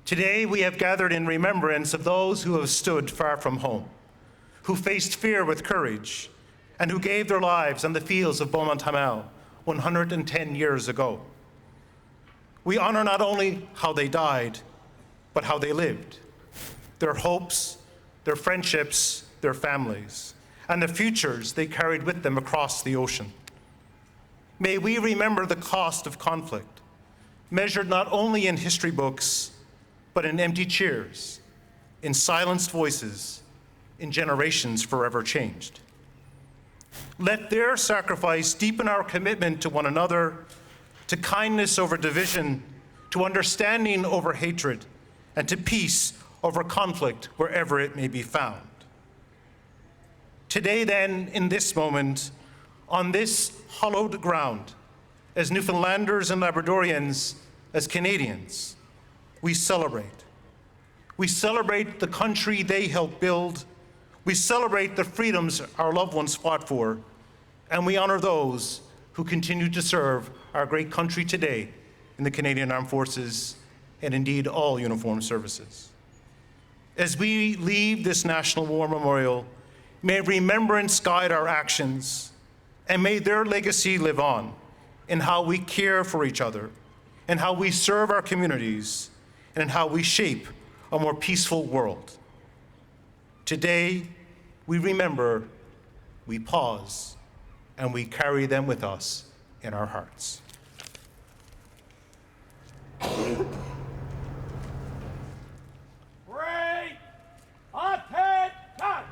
Today, we have gathered in remembrance of those who have stood far from home, who faced fear with courage, and who gave their lives on the fields of Beaumont Hamel 110 years ago. We honor not only how they died, but how they lived, their hopes, their friendships, their families, and the futures they carried with them across the ocean. May we remember the cost of conflict, measured not only in history books, but in empty cheers, in silenced voices, in generations forever changed. Let their sacrifice deepen our commitment to one another, to kindness over division, to understanding over hatred, and to peace over conflict wherever it may be found. Today then, in this moment, on this hallowed ground, as Newfoundlanders and Labradorians, as Canadians, we celebrate. We celebrate the country they helped build. We celebrate the freedoms our loved ones fought for, and we honor those who continue to serve our great country today in the Canadian Armed Forces and indeed all uniformed services. As we leave this National War Memorial, may remembrance guide our actions, and may their legacy live on in how we care for each other, and how we serve our communities, and in how we shape a more peaceful world. Today, we remember, we pause, and we carry them with us in our hearts. Great! Hot head, cut!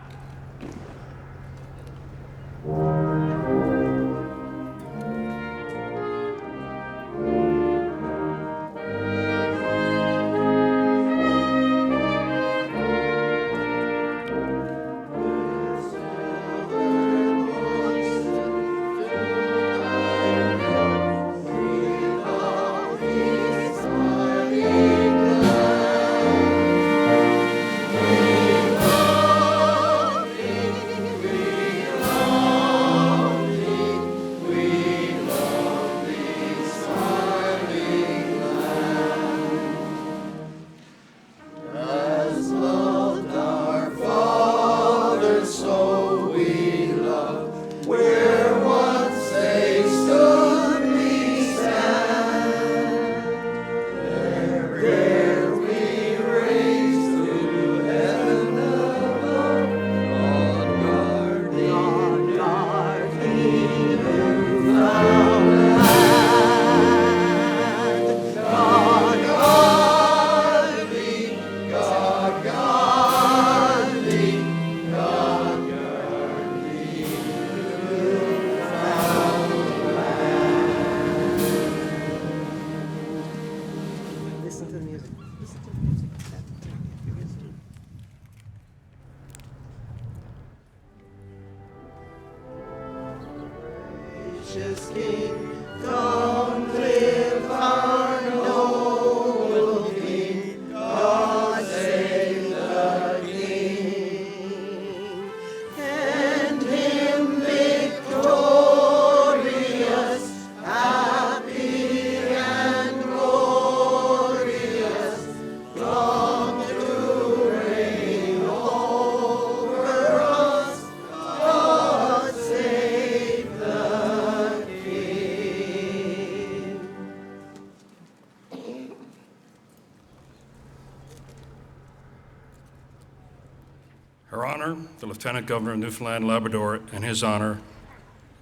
Her Honor, the Lieutenant Governor of Newfoundland and Labrador, and His Honor,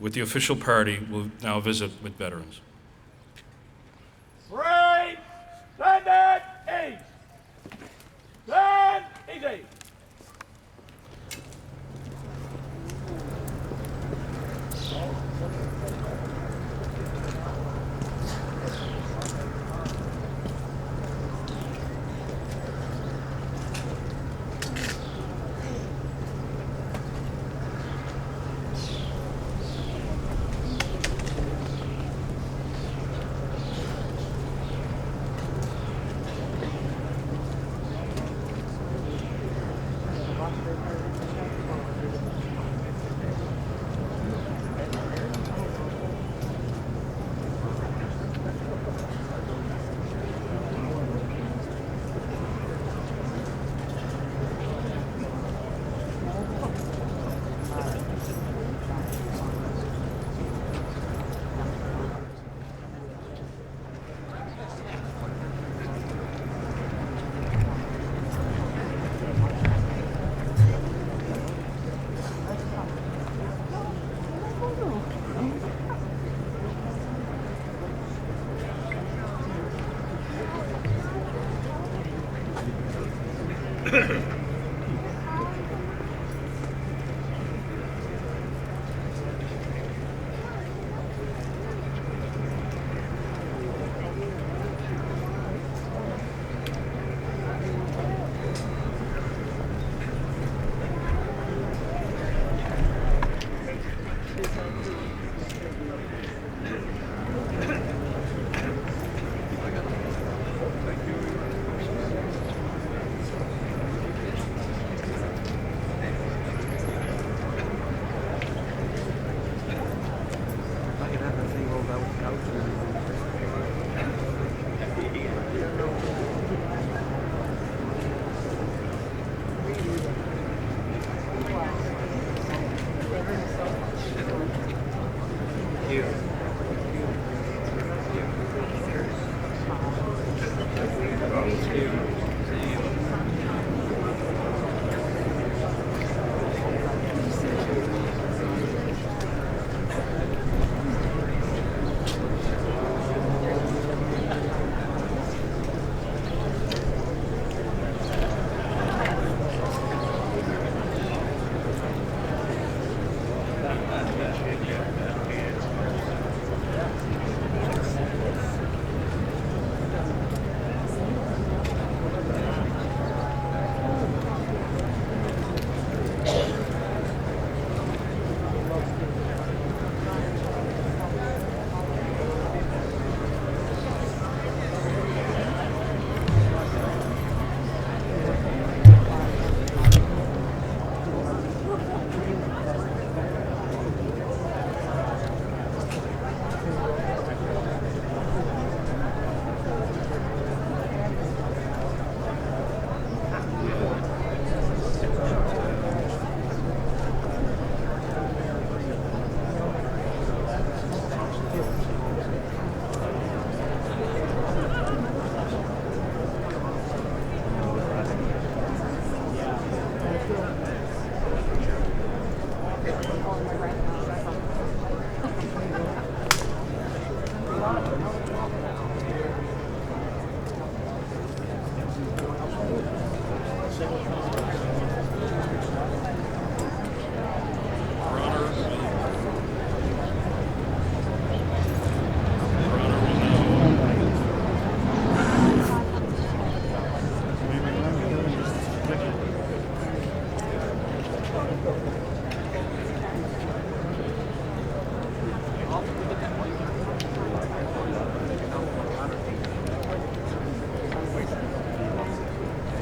with the official party, will now visit with veterans. Right, stand at ease. Stand easy.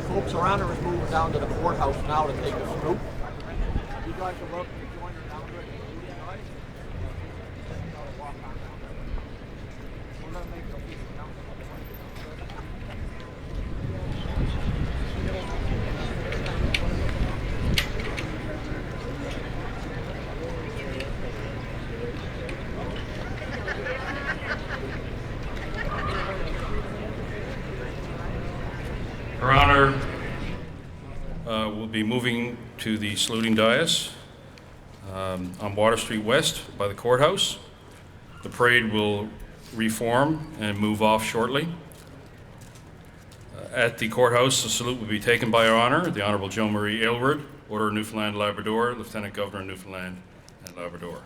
Folks around her is moving down to the courthouse now to take a scoop. You guys are welcome to join her down there. We're going to make it a piece of down. Her Honor, will be moving to the saluting dais on Water Street West by the courthouse. The parade will reform and move off shortly. At the courthouse, the salute will be taken by Our Honor, the Honorable Joe Marie Aylward, Order of Newfoundland and Labrador, Lieutenant Governor of Newfoundland and Labrador.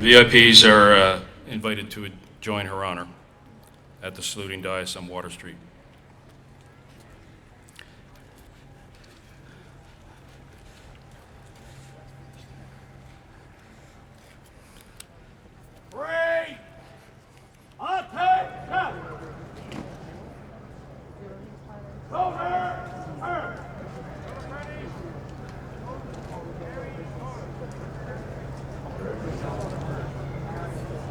VIPs are invited to join Her Honor at the saluting dais on Water Street. Parade! Attention!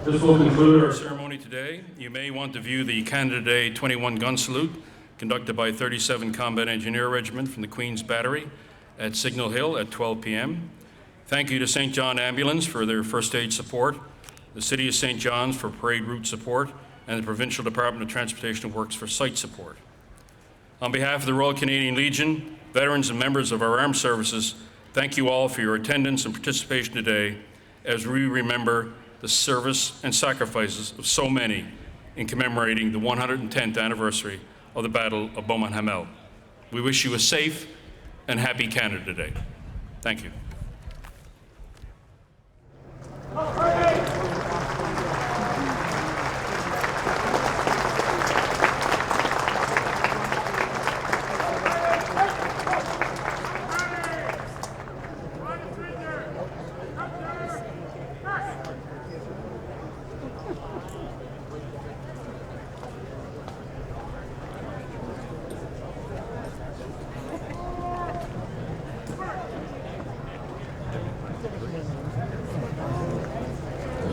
This will conclude our ceremony today. You may want to view the Canada Day 21 gun salute conducted by 37 Combat Engineer Regiment from the Queen's Battery at Signal Hill at 12 p.m. Thank you to St. John Ambulance for their first aid support, the City of St. John's for parade route support, and the Provincial Department of Transportation Works for site support. On behalf of the Royal Canadian Legion, veterans and members of our armed services, thank you all for your attendance and participation today as we remember the service and sacrifices of so many in commemorating the 110th anniversary of the Battle of Beaumont Hamel. We wish you a safe and happy Canada Day. Thank you.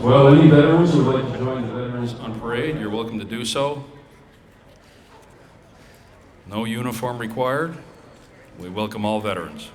Well, any veterans who would like to join the Veterans on Parade, you're welcome to do so. No uniform required. We welcome all veterans.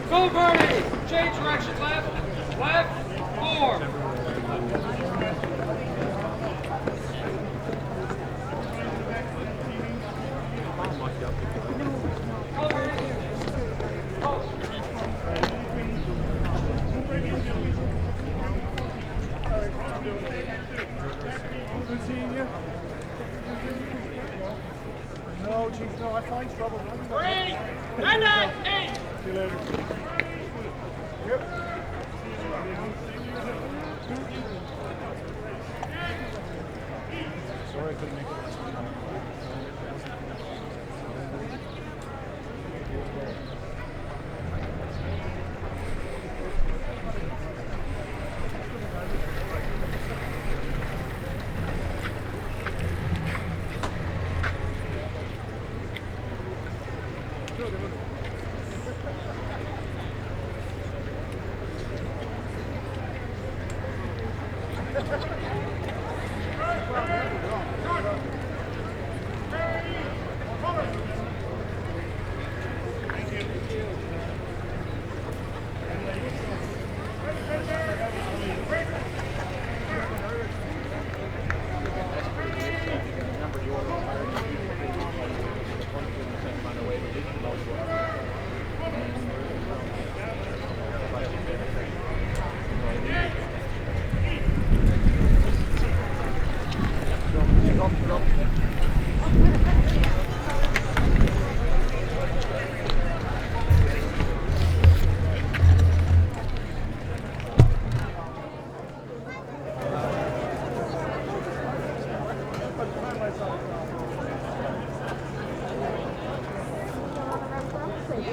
Go Birdie! Change direction, left, left, forward. Good seeing you. No, Chief, no, I find trouble. Three, and that, eight. See you later. Yep. Sorry I couldn't make it.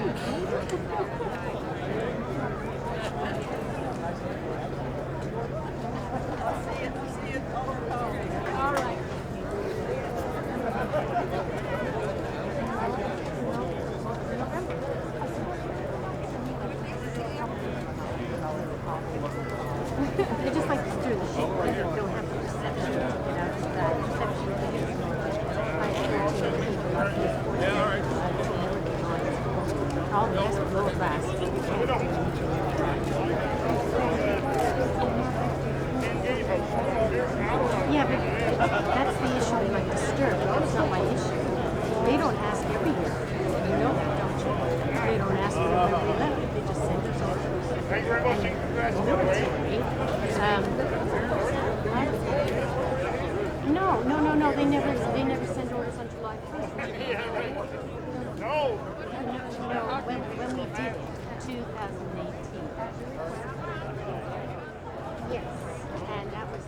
They just like to stir the shit. They don't have the reception. You know, it's that reception thing. Yeah, all right. All the rest of lower class. Yeah, but that's the issue they like to stir. That's not my issue. They don't ask every year. You know that, don't you? They don't ask for every 11. They just send us orders. Thank you very much. No. They never send orders on July 1st. No. When we did it, 2018. Yes, and that was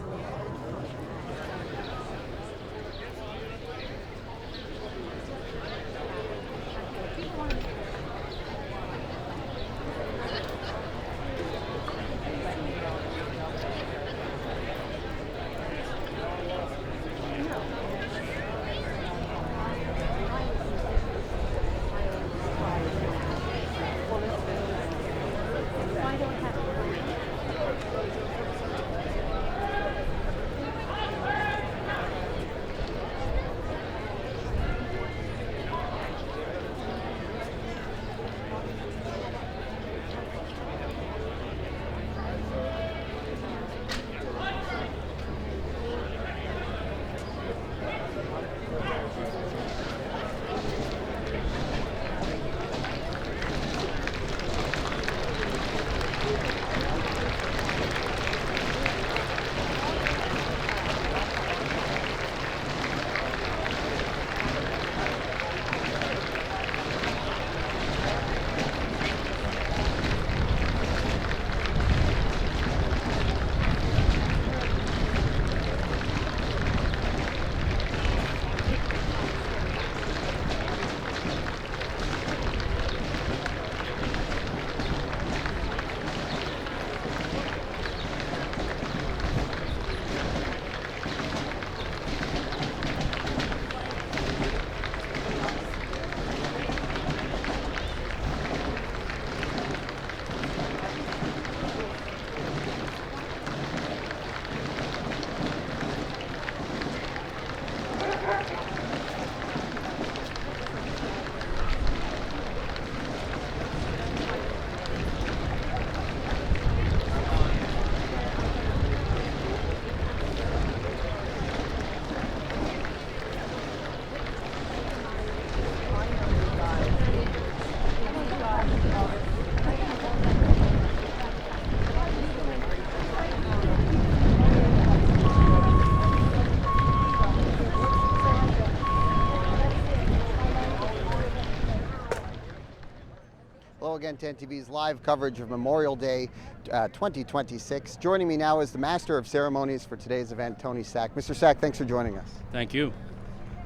Again to NTV's live coverage of Memorial Day 2026. Joining me now is the Master of Ceremonies for today's event, Tony Sack. Mr. Sack, thanks for joining us. Thank you.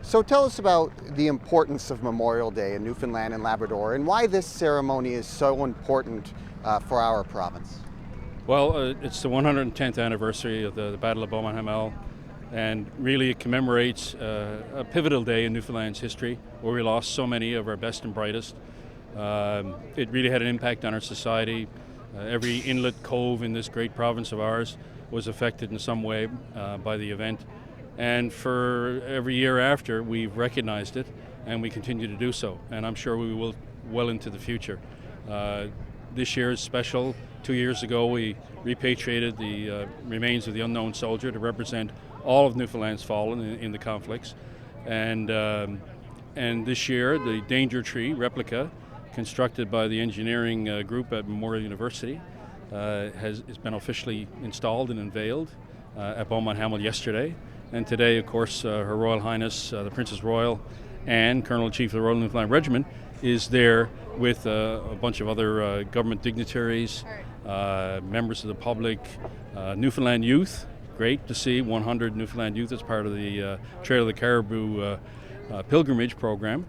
So tell us about the importance of Memorial Day in Newfoundland and Labrador and why this ceremony is so important for our province. Well, it's the 110th anniversary of the Battle of Beaumont Hamel, and really it commemorates a pivotal day in Newfoundland's history where we lost so many of our best and brightest. It really had an impact on our society. Every inlet, cove in this great province of ours was affected in some way by the event. And for every year after, we've recognized it, and we continue to do so. And I'm sure we will well into the future. This year is special. 2 years ago, we repatriated the remains of the unknown soldier to represent all of Newfoundland's fallen in the conflicts. And this year, the Danger Tree replica, constructed by the engineering group at Memorial University, has been officially installed and unveiled at Beaumont Hamel yesterday. And today, of course, Her Royal Highness, the Princess Royal, and Colonel-in-Chief of the Royal Newfoundland Regiment is there with a bunch of other government dignitaries, members of the public, Newfoundland youth. Great to see 100 Newfoundland youth as part of the Trail of the Caribou pilgrimage program.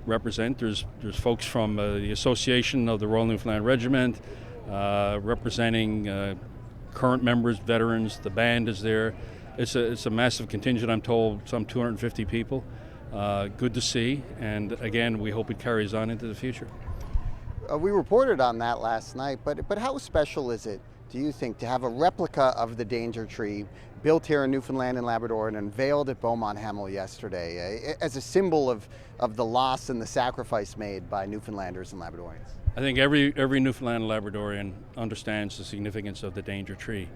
represent. There's folks from the Association of the Royal Newfoundland Regiment representing current members, veterans. The band is there. It's a massive contingent, I'm told, some 250 people. Good to see, and again, we hope it carries on into the future. We reported on that last night, but how special is it, do you think, to have a replica of the danger tree built here in Newfoundland and Labrador and unveiled at Beaumont Hamel yesterday as a symbol of the loss and the sacrifice made by Newfoundlanders and Labradorians? I think every Newfoundland and Labradorian understands the significance of the danger tree.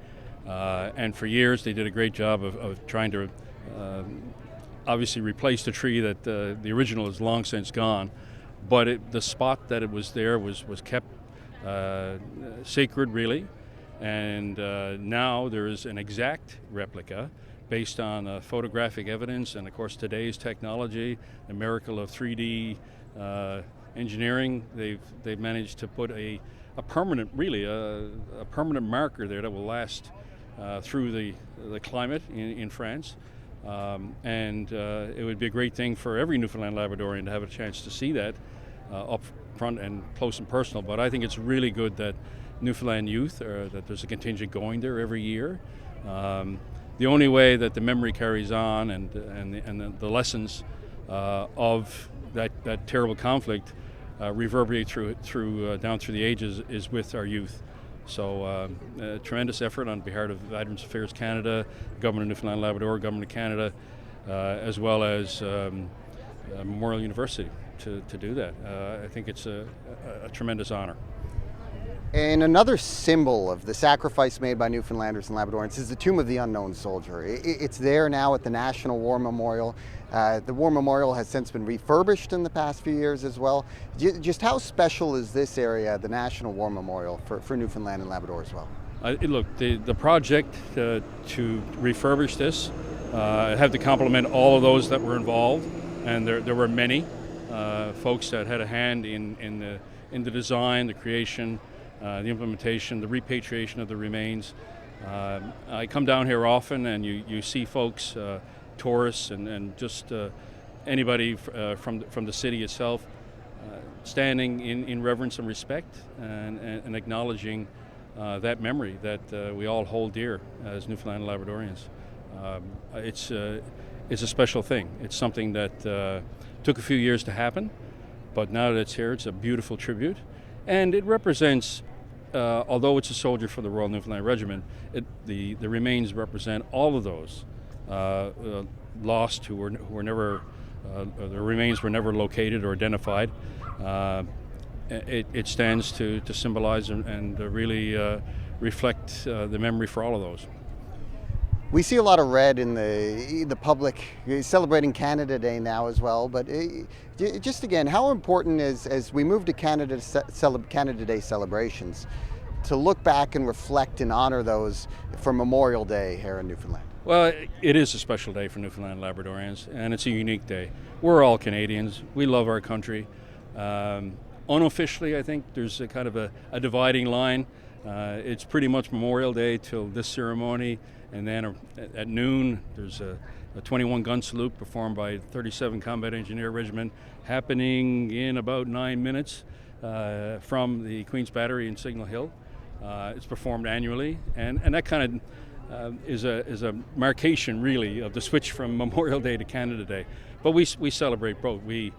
And for years they did a great job of trying to obviously replace the tree that the original is long since gone. But the spot that it was there was kept sacred, really. And now there is an exact replica based on photographic evidence and, of course, today's technology, the miracle of 3D engineering. They've managed to put a permanent, really, a permanent marker there that will last through the climate in France. And it would be a great thing for every Newfoundland Labradorian to have a chance to see that up front and close and personal. But I think it's really good that Newfoundland youth, that there's a contingent going there every year. The only way that the memory carries on and the lessons of that terrible conflict reverberate through down through the ages is with our youth. So tremendous effort on behalf of Veterans Affairs Canada, Government of Newfoundland and Labrador, Government of Canada, as well as Memorial University to do that. I think it's a tremendous honor. And another symbol of the sacrifice made by Newfoundlanders and Labradorians is the Tomb of the Unknown Soldier. It's there now at the National War Memorial. The War Memorial has since been refurbished in the past few years as well. Just how special is this area, the National War Memorial, for Newfoundland and Labrador as well? Look, the project to refurbish this, I have to compliment all of those that were involved, and there were many folks that had a hand in the design, the creation, the implementation, the repatriation of the remains. I come down here often, and you see folks, tourists, and just anybody from the city itself, standing in reverence and respect and acknowledging that memory that we all hold dear as Newfoundland and Labradorians. It's a special thing. It's something that took a few years to happen, but now that it's here, it's a beautiful tribute, and it represents. Although it's a soldier for the Royal Newfoundland Regiment, the remains represent all of those lost who were never, their remains were never located or identified. It stands to symbolize and really reflect the memory for all of those. We see a lot of red in the public celebrating Canada Day now as well, but just again, how important is, as we move to Canada Day celebrations, to look back and reflect and honor those for Memorial Day here in Newfoundland? Well, it is a special day for Newfoundland and Labradorians, and it's a unique day. We're all Canadians. We love our country. Unofficially, I think there's a kind of a dividing line. It's pretty much Memorial Day till this ceremony, and then at noon there's a 21 gun salute performed by 37 Combat Engineer Regiment happening in about 9 minutes from the Queen's Battery in Signal Hill. It's performed annually, and that kind of is a marcation, really, of the switch from Memorial Day to Canada Day. But we celebrate both. We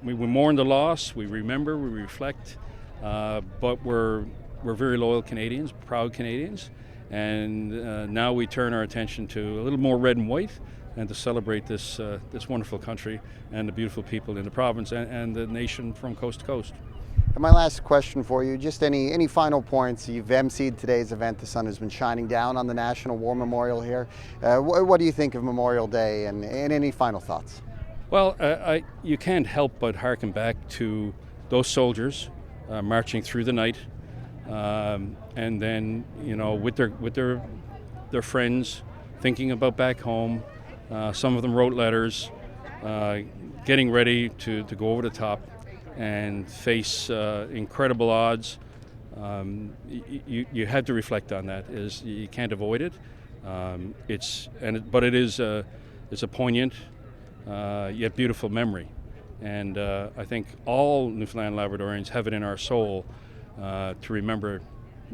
mourn the loss, we remember, we reflect, but we're very loyal Canadians, proud Canadians, and now we turn our attention to a little more red and white, and to celebrate this wonderful country and the beautiful people in the province and the nation from coast to coast. And my last question for you, just any final points. You've emceed today's event. The sun has been shining down on the National War Memorial here. What do you think of Memorial Day, and any final thoughts? Well, you can't help but hearken back to those soldiers marching through the night, and then, with their friends, thinking about back home. Some of them wrote letters, getting ready to go over the top and face incredible odds. You have to reflect on that. You can't avoid it. But it is it's a poignant yet beautiful memory, And I think all Newfoundland and Labradorians have it in our soul to remember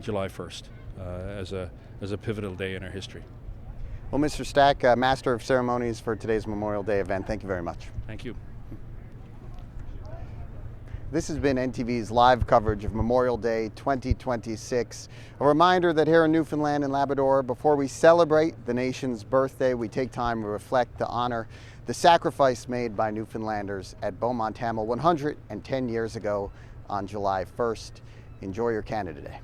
July 1st as a pivotal day in our history. Well, Mr. Stack, Master of Ceremonies for today's Memorial Day event, thank you very much. Thank you. This has been NTV's live coverage of Memorial Day 2026. A reminder that here in Newfoundland and Labrador, before we celebrate the nation's birthday, we take time to reflect, to honor the sacrifice made by Newfoundlanders at Beaumont Hamel 110 years ago on July 1st. Enjoy your Canada Day.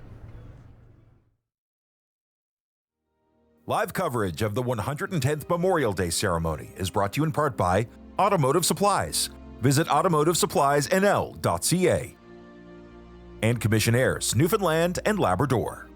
Live coverage of the 110th Memorial Day ceremony is brought to you in part by Automotive Supplies. Visit automotivesuppliesnl.ca. And Commissionaires, Newfoundland and Labrador.